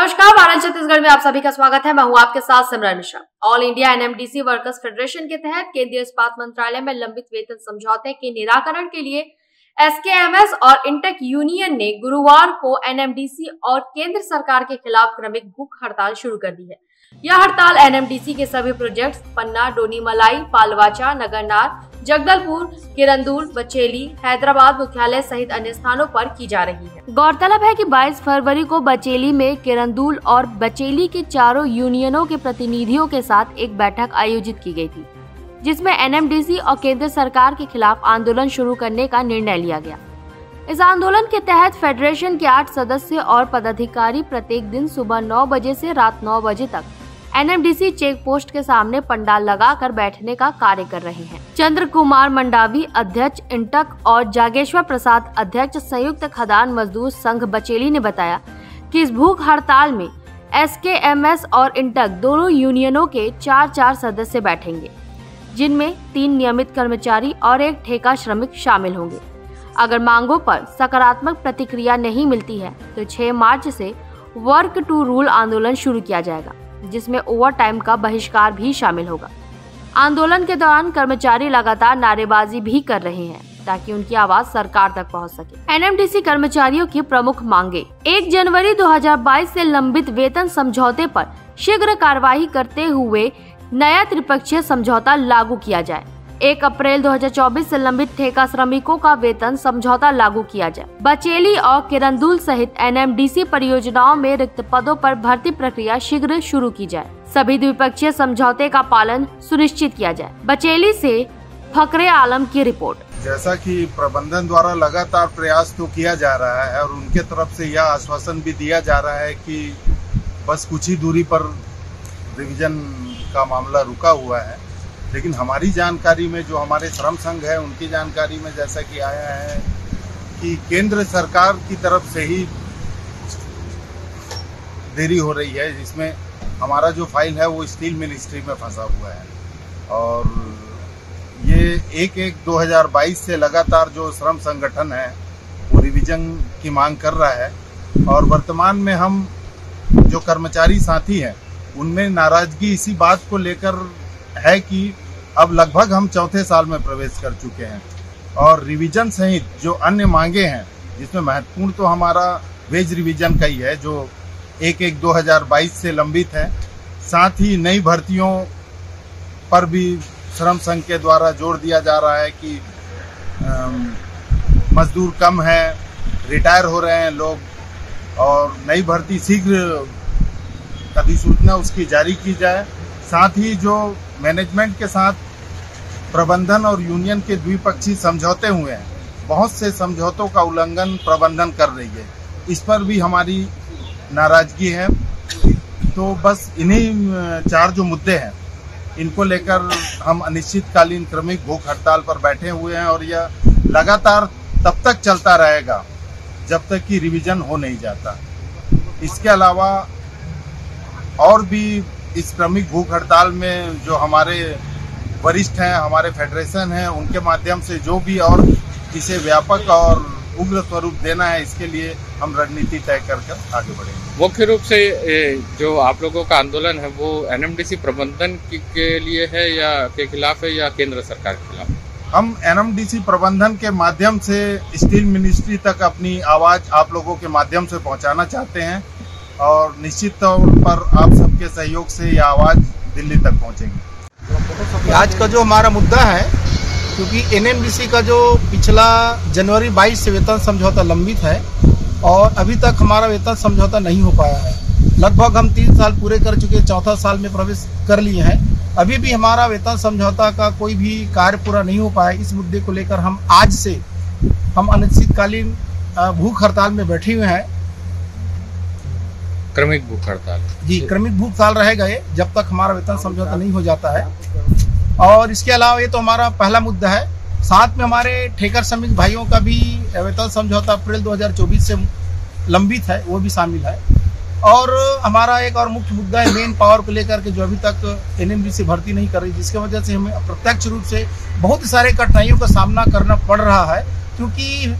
नमस्कार, भारत छत्तीसगढ़ में आप सभी का स्वागत है। मैं हूं आपके साथ Simran Mishra. All India NMDC workers federation के तहत केंद्रीय इस्पात मंत्रालय में लंबित वेतन समझौते के निराकरण के लिए एसकेएमएस और इंटक यूनियन ने गुरुवार को एनएमडीसी और केंद्र सरकार के खिलाफ क्रमिक भूख हड़ताल शुरू कर दी है। यह हड़ताल एनएमडीसी के सभी प्रोजेक्ट्स पन्ना, डोनीमलाई, पालवाचा, नगरनार, जगदलपुर, किरंदुल, बचेली, हैदराबाद मुख्यालय सहित अन्य स्थानों पर की जा रही है। गौरतलब है कि 22 फरवरी को बचेली में किरंदुल और बचेली के चारों यूनियनों के प्रतिनिधियों के साथ एक बैठक आयोजित की गई थी, जिसमें एनएमडीसी और केंद्र सरकार के खिलाफ आंदोलन शुरू करने का निर्णय लिया गया। इस आंदोलन के तहत फेडरेशन के 8 सदस्य और पदाधिकारी प्रत्येक दिन सुबह 9 बजे से रात 9 बजे तक एनएमडीसी चेक पोस्ट के सामने पंडाल लगाकर बैठने का कार्य कर रहे हैं। चंद्र कुमार मंडावी, अध्यक्ष इंटक, और जागेश्वर प्रसाद, अध्यक्ष संयुक्त खदान मजदूर संघ बचेली ने बताया कि इस भूख हड़ताल में एसकेएमएस और इंटक दोनों यूनियनों के 4 सदस्य बैठेंगे, जिनमें 3 नियमित कर्मचारी और 1 ठेका श्रमिक शामिल होंगे। अगर मांगों पर सकारात्मक प्रतिक्रिया नहीं मिलती है तो 6 मार्च से वर्क टू रूल आंदोलन शुरू किया जाएगा, जिसमें ओवर टाइम का बहिष्कार भी शामिल होगा। आंदोलन के दौरान कर्मचारी लगातार नारेबाजी भी कर रहे हैं ताकि उनकी आवाज सरकार तक पहुंच सके। एनएमडीसी कर्मचारियों की प्रमुख मांगे: 1 जनवरी 2022 से लंबित वेतन समझौते पर शीघ्र कार्रवाई करते हुए नया त्रिपक्षीय समझौता लागू किया जाए। 1 अप्रैल 2024 से लंबित ठेका श्रमिकों का वेतन समझौता लागू किया जाए। बचेली और किरंदुल सहित एनएमडीसी परियोजनाओं में रिक्त पदों पर भर्ती प्रक्रिया शीघ्र शुरू की जाए। सभी द्विपक्षीय समझौते का पालन सुनिश्चित किया जाए। बचेली से फकरे आलम की रिपोर्ट। जैसा कि प्रबंधन द्वारा लगातार प्रयास तो किया जा रहा है और उनके तरफ से यह आश्वासन भी दिया जा रहा है कि बस कुछ ही दूरी पर रिवीजन का मामला रुका हुआ है, लेकिन हमारी जानकारी में, जो हमारे श्रम संघ है उनकी जानकारी में जैसा कि आया है कि केंद्र सरकार की तरफ से ही देरी हो रही है, जिसमें हमारा जो फाइल है वो स्टील मिनिस्ट्री में फंसा हुआ है। और ये 1/1/2022 से लगातार जो श्रम संगठन है वो रिवीजन की मांग कर रहा है और वर्तमान में हम जो कर्मचारी साथी हैं उनमें नाराजगी इसी बात को लेकर है कि अब लगभग हम 4थे साल में प्रवेश कर चुके हैं और रिवीजन सहित जो अन्य मांगे हैं, जिसमें महत्वपूर्ण तो हमारा वेज रिवीजन का ही है जो 1/1/2022 से लंबित है। साथ ही नई भर्तियों पर भी श्रम संघ के द्वारा जोर दिया जा रहा है कि मजदूर कम है, रिटायर हो रहे हैं लोग और नई भर्ती शीघ्र अधिसूचना उसकी जारी की जाए। साथ ही जो मैनेजमेंट के साथ प्रबंधन और यूनियन के द्विपक्षीय समझौते हुए हैं, बहुत से समझौतों का उल्लंघन प्रबंधन कर रही है, इस पर भी हमारी नाराजगी है। तो बस इन्हीं 4 जो मुद्दे हैं इनको लेकर हम अनिश्चितकालीन क्रमिक भूख हड़ताल पर बैठे हुए हैं और यह लगातार तब तक चलता रहेगा जब तक कि रिवीजन हो नहीं जाता। इसके अलावा और भी इस क्रमिक भूख हड़ताल में जो हमारे वरिष्ठ हैं, हमारे फेडरेशन हैं, उनके माध्यम से जो भी और इसे व्यापक और उग्र स्वरूप देना है, इसके लिए हम रणनीति तय कर आगे बढ़ेंगे। मुख्य रूप से जो आप लोगों का आंदोलन है वो एनएमडीसी प्रबंधन के लिए है या के खिलाफ है या केंद्र सरकार के खिलाफ? हम एनएमडीसी प्रबंधन के माध्यम से स्टील मिनिस्ट्री तक अपनी आवाज आप लोगों के माध्यम से पहुंचाना चाहते हैं और निश्चित तौर पर आप सबके सहयोग से यह आवाज दिल्ली तक पहुंचेगी। आज का जो हमारा मुद्दा है, क्योंकि एनएमडीसी का जो पिछला जनवरी 22 से वेतन समझौता लंबित है और अभी तक हमारा वेतन समझौता नहीं हो पाया है। लगभग हम 3 साल पूरे कर चुके, 4था साल में प्रवेश कर लिए हैं, अभी भी हमारा वेतन समझौता का कोई भी कार्य पूरा नहीं हो पाया। इस मुद्दे को लेकर हम आज से हम अनिश्चितकालीन भूख हड़ताल में बैठे हुए हैं। क्रमिक भूख हड़ताल जी, क्रमिक भूख हड़ताल रहेगा ये जब तक हमारा वेतन समझौता नहीं हो जाता है। और इसके अलावा ये तो हमारा पहला मुद्दा है। साथ में हमारे ठेकर श्रमिक भाइयों का भी वेतन समझौता अप्रैल 2024 से लंबित है, वो भी शामिल है। और हमारा एक और मुख्य मुद्दा है मेन पावर को लेकर के, जो अभी तक एनएमडीसी भर्ती नहीं कर रही, जिसकी वजह से हमें प्रत्यक्ष रूप से बहुत सारे कठिनाइयों का सामना करना पड़ रहा है, क्योंकि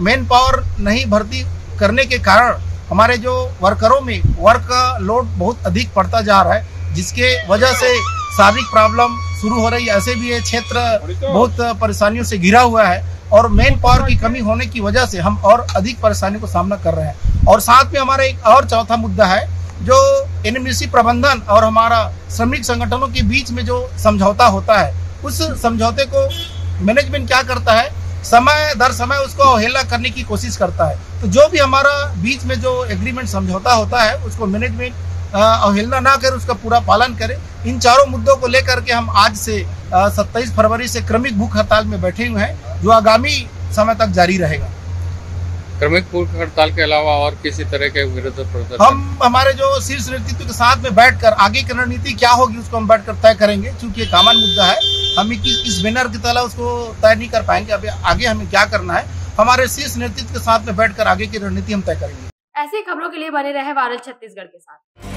मेन पावर नहीं भर्ती करने के कारण हमारे जो वर्करों में वर्क का लोड बहुत अधिक पड़ता जा रहा है, जिसके वजह से शारीरिक प्रॉब्लम शुरू हो रही है। ऐसे भी ये क्षेत्र बहुत परेशानियों से घिरा हुआ है और मेन पावर की कमी होने की वजह से हम और अधिक परेशानी को सामना कर रहे हैं। और साथ में हमारा एक और चौथा मुद्दा है, जो एनएमडीसी प्रबंधन और हमारा श्रमिक संगठनों के बीच में जो समझौता होता है, उस समझौते को मैनेजमेंट क्या करता है, समय दर समय उसको अवहेलना करने की कोशिश करता है। तो जो भी हमारा बीच में जो एग्रीमेंट समझौता होता है, उसको मैनेजमेंट अवहेलना ना करे, उसका पूरा पालन करे। इन चारों मुद्दों को लेकर के हम आज से 27 फरवरी से क्रमिक भूख हड़ताल में बैठे हुए हैं, जो आगामी समय तक जारी रहेगा। क्रमिक भूख हड़ताल के अलावा और किसी तरह के विरोध प्रदर्शन हम हमारे जो शीर्ष नेतृत्व के साथ में बैठकर आगे की रणनीति क्या होगी उसको हम बैठकर तय करेंगे। चूंकि ये कॉमन मुद्दा है, हम इस बैनर की तरह उसको तय नहीं कर पाएंगे। अभी आगे हमें क्या करना है, हमारे शीर्ष नेतृत्व के साथ में बैठकर आगे की रणनीति हम तय करेंगे। ऐसी खबरों के लिए बने रहे वायरल छत्तीसगढ़ के साथ।